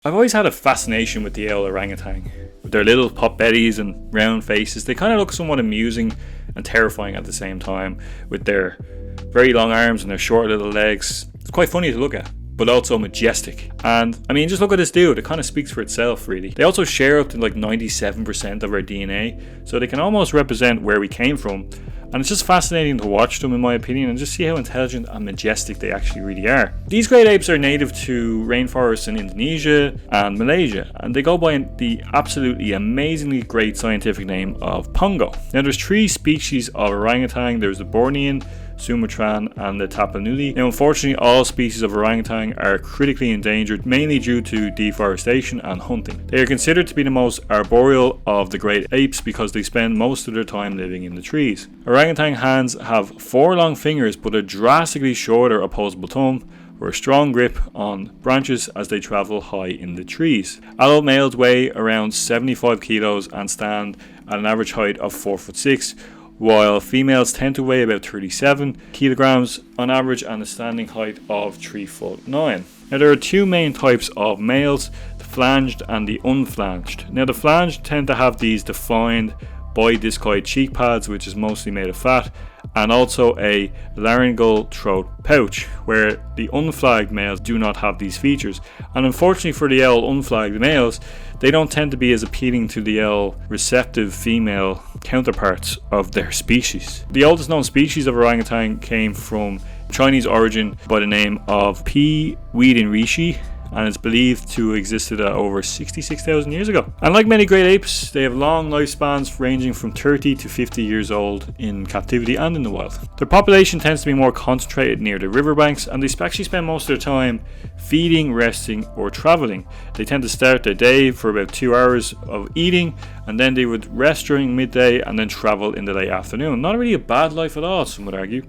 I've always had a fascination with the owl orangutan. With their little pot bellies and round faces, they kind of look somewhat amusing and terrifying at the same time, with their very long arms and their short little legs. It's quite funny to look at, but also majestic. And I mean, just look at this dude, it kind of speaks for itself really. They also share up to like 97% of our DNA, so they can almost represent where we came from. And it's just fascinating to watch them, in my opinion, and just see how intelligent and majestic they actually really are. These great apes are native to rainforests in Indonesia and Malaysia, and they go by the absolutely amazingly great scientific name of Pongo. Now there's 3 species of orangutan. There's the Bornean, Sumatran and the Tapanuli. Now unfortunately all species of orangutan are critically endangered, mainly due to deforestation and hunting. They are considered to be the most arboreal of the great apes because they spend most of their time living in the trees. Orangutan hands have 4 long fingers but a drastically shorter opposable thumb for a strong grip on branches as they travel high in the trees. Adult males weigh around 75 kilos and stand at an average height of 4'6", while females tend to weigh about 37 kilograms on average and a standing height of 3'9". Now there are 2 main types of males, the flanged and the unflanged. Now the flanged tend to have these defined bidiscoid cheek pads, which is mostly made of fat, and also a laryngeal throat pouch, where the unflagged males do not have these features. And unfortunately for the L unflagged males, they don't tend to be as appealing to the L receptive female counterparts of their species. The oldest known species of orangutan came from Chinese origin by the name of P. wiedenreichi, and it's believed to have existed at over 66,000 years ago. And like many great apes, they have long lifespans ranging from 30 to 50 years old in captivity and in the wild. Their population tends to be more concentrated near the riverbanks, and they actually spend most of their time feeding, resting or travelling. They tend to start their day for about 2 hours of eating, and then they would rest during midday and then travel in the late afternoon. Not really a bad life at all, some would argue.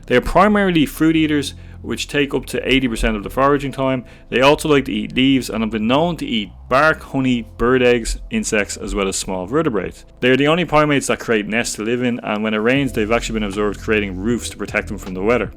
They are primarily fruit eaters, which take up to 80% of the foraging time. They also like to eat leaves and have been known to eat bark, honey, bird eggs, insects, as well as small vertebrates. They are the only primates that create nests to live in, and when it rains, they've actually been observed creating roofs to protect them from the weather.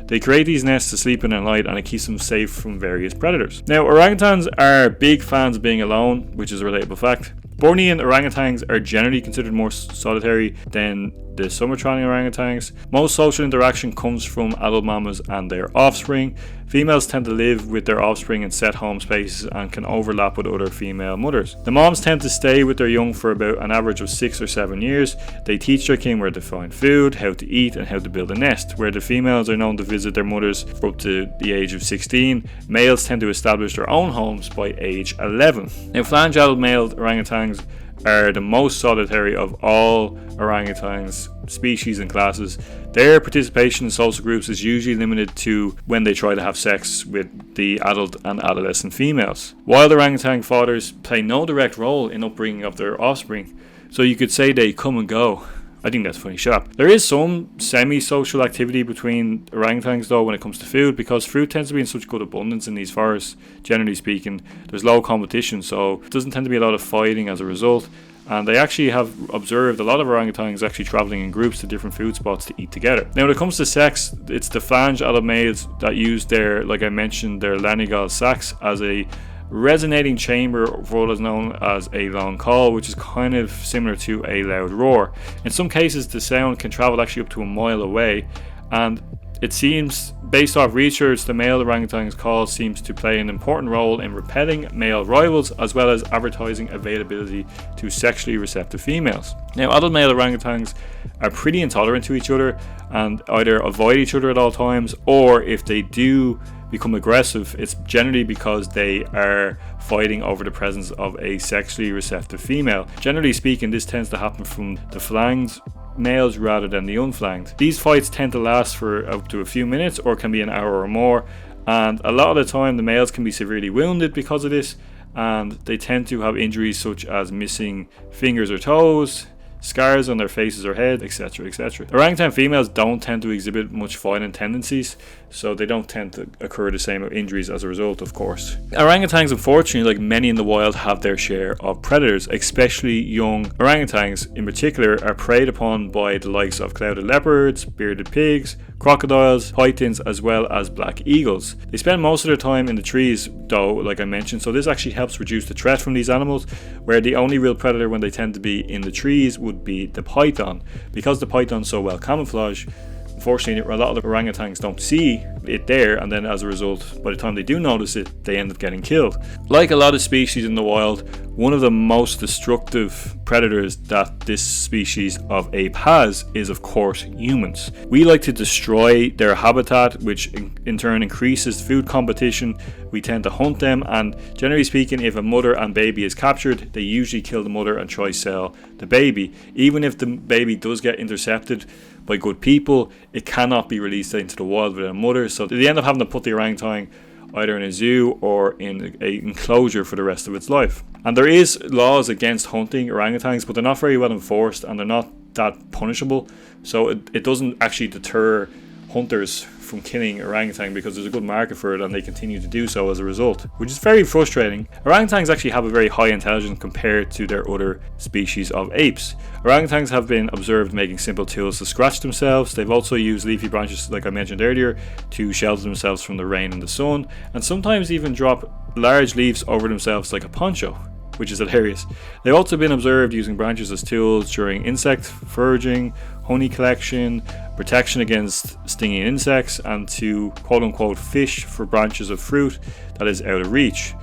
They create these nests to sleep in at night, and it keeps them safe from various predators. Now, orangutans are big fans of being alone, which is a relatable fact. Bornean orangutans are generally considered more solitary than the Sumatran orangutans. Most social interaction comes from adult mammals and their offspring. Females tend to live with their offspring in set home spaces and can overlap with other female mothers. The moms tend to stay with their young for about an average of 6 or 7 years. They teach their kin where to find food, how to eat and how to build a nest. Where the females are known to visit their mothers for up to the age of 16, males tend to establish their own homes by age 11. Now, flanged adult male orangutans are the most solitary of all orangutans species and classes. Their participation in social groups is usually limited to when they try to have sex with the adult and adolescent females. Wild orangutan fathers play no direct role in upbringing of their offspring, so you could say they come and go. I think that's funny shop. There is some semi-social activity between orangutans though when it comes to food, because fruit tends to be in such good abundance in these forests. Generally speaking, there's low competition, so it doesn't tend to be a lot of fighting as a result. And they actually have observed a lot of orangutans actually travelling in groups to different food spots to eat together. Now when it comes to sex, it's the flanged adult males that use their, like I mentioned, their laryngeal sacs as a resonating chamber for what is known as a long call, which is kind of similar to a loud roar. In some cases the sound can travel actually up to a mile away, and it seems, based off research, the male orangutan's call seems to play an important role in repelling male rivals as well as advertising availability to sexually receptive females. Now, adult male orangutans are pretty intolerant to each other and either avoid each other at all times, or if they do become aggressive, it's generally because they are fighting over the presence of a sexually receptive female. Generally speaking, this tends to happen from the flanged males rather than the unflanked. These fights tend to last for up to a few minutes or can be an hour or more, and a lot of the time the males can be severely wounded because of this, and they tend to have injuries such as missing fingers or toes, scars on their faces or head, etc., etc. Orangutan females don't tend to exhibit much fighting tendencies. so they don't tend to occur the same injuries as a result, of course. Orangutans, unfortunately, like many in the wild, have their share of predators, especially young orangutans in particular are preyed upon by the likes of clouded leopards, bearded pigs, crocodiles, pythons, as well as black eagles. They spend most of their time in the trees though, like I mentioned, so this actually helps reduce the threat from these animals, where the only real predator when they tend to be in the trees would be the python. Because the python's so well camouflaged, unfortunately a lot of the orangutans don't see it there, and then as a result, by the time they do notice it, they end up getting killed. Like a lot of species in the wild, one of the most destructive predators that this species of ape has is of course humans. We like to destroy their habitat, which in turn increases food competition. We tend to hunt them, and generally speaking, if a mother and baby is captured, they usually kill the mother and try sell the baby. Even if the baby does get intercepted by good people, it cannot be released into the wild without a mother, so they end up having to put the orangutan either in a zoo or in an enclosure for the rest of its life. And there is laws against hunting orangutans, but they're not very well enforced and they're not that punishable, so it doesn't actually deter hunters from killing orangutan, because there's a good market for it and they continue to do so as a result, which is very frustrating. Orangutans actually have a very high intelligence compared to their other species of apes. Orangutans have been observed making simple tools to scratch themselves. They've also used leafy branches, like I mentioned earlier, to shelter themselves from the rain and the sun, and sometimes even drop large leaves over themselves like a poncho, which is hilarious. They've also been observed using branches as tools during insect foraging, honey collection, protection against stinging insects, and to quote-unquote fish for branches of fruit that is out of reach.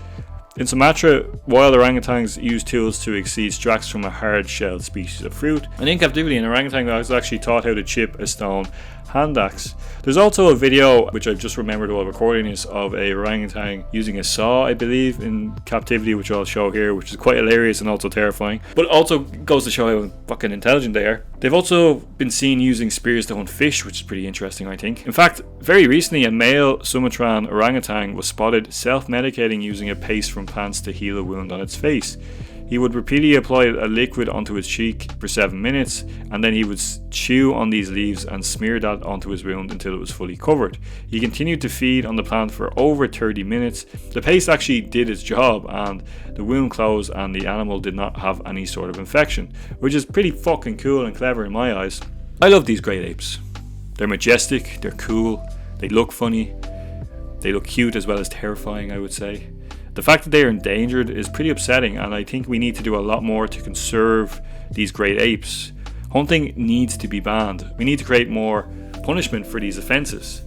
In Sumatra, wild orangutans use tools to extract from a hard-shelled species of fruit. And in captivity, an orangutan was actually taught how to chip a stone hand axe. There's also a video, which I've just remembered while recording this, of a orangutan using a saw, I believe, in captivity, which I'll show here, which is quite hilarious and also terrifying. But it also goes to show how fucking intelligent they are. They've also been seen using spears to hunt fish, which is pretty interesting, I think. In fact, very recently, a male Sumatran orangutan was spotted self-medicating using a paste from plants to heal a wound on its face. He would repeatedly apply a liquid onto his cheek for 7 minutes, and then he would chew on these leaves and smear that onto his wound until it was fully covered. He continued to feed on the plant for over 30 minutes. The paste actually did its job, and the wound closed and the animal did not have any sort of infection, which is pretty fucking cool and clever in my eyes. I love these great apes. They're majestic, they're cool, they look funny, they look cute as well as terrifying, I would say. The fact that they are endangered is pretty upsetting, and I think we need to do a lot more to conserve these great apes. Hunting needs to be banned. We need to create more punishment for these offences,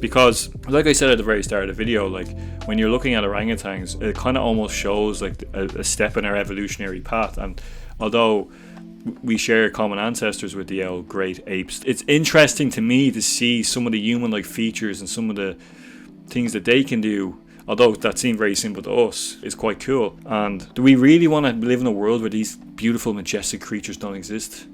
because like I said at the very start of the video, like when you're looking at orangutans, it kind of almost shows like a step in our evolutionary path. And although we share common ancestors with the great apes, it's interesting to me to see some of the human-like features and some of the things that they can do, although that seemed very simple to us, is quite cool. And do we really want to live in a world where these beautiful, majestic creatures don't exist?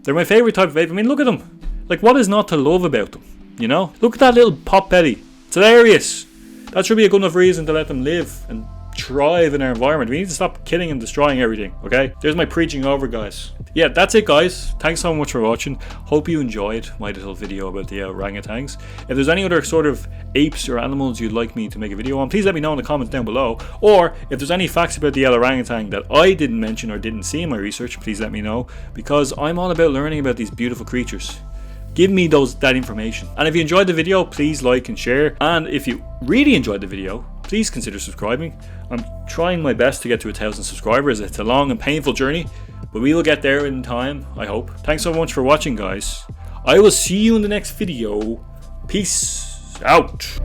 They're my favourite type of ape. I mean, look at them. Like, what is not to love about them? You know? Look at that little pot belly. It's hilarious. That should be a good enough reason to let them live and thrive in our environment. We need to stop killing and destroying everything, okay? There's my preaching over, guys. Yeah, that's it, guys. Thanks so much for watching. Hope you enjoyed my little video about the orangutans. If there's any other sort of apes or animals you'd like me to make a video on, please let me know in the comments down below. Or if there's any facts about the orangutan that I didn't mention or didn't see in my research, please let me know, because I'm all about learning about these beautiful creatures. Give me that information. And if you enjoyed the video, please like and share. And if you really enjoyed the video, please consider subscribing. I'm trying my best to get to 1,000 subscribers. It's a long and painful journey, but we will get there in time, I hope. Thanks so much for watching, guys. I will see you in the next video. Peace out.